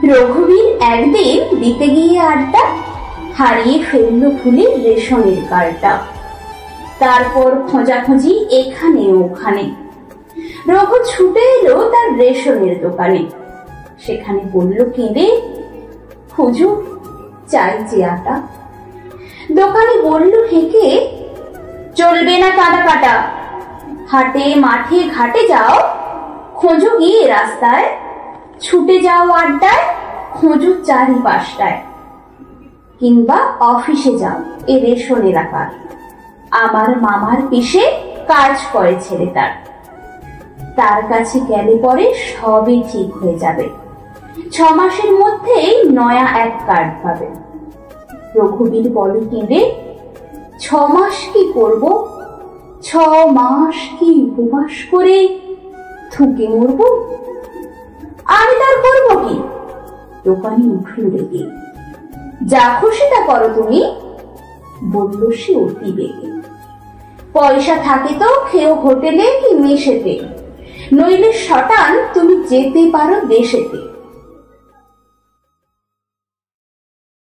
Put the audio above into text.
রঘুবীর একদিন দিতে গিয়ে আড্ডা হারিয়ে ফেলল ফুলের রেশনের কার্ডটা। তারপর খোঁজাখুঁজি এখানে ওখানে। রঘু ছুটে এলো তার রেশনের দোকানে। সেখানে বলল কেঁদে, হুজুর চাইছে আটা। দোকানে বলল হেঁকে, চলবে না কাঁদা কাটা। হাটে মাঠে ঘাটে যাও, খোঁজো গিয়ে রাস্তায়। ছুটে যাও আড্ডায়, খোঁজো চারিপাশটায়। কিংবা অফিসে যাও এ রেশন এলাকার। আমার মামার পিসে কাজ করে ছেলে তার কাছে গেলে পরে সবই ঠিক হয়ে যাবে। 6 মাসের মধ্যেই নয়া এক কার্ড পাবে। রঘুবীর বলে কেঁদে, 6 মাস কি করব? 6 মাস কি উপবাস করে থুকে মরব? আমি তার করব কি? দোকানে উঠল রেগে। যা খুশি তা করো তুমি, বলল সে অতি বেগে। পয়সা থাকে তো খেও হোটেলে কি মেশেতে, নইলে শটান তুমি যেতে পারো দেশেতে।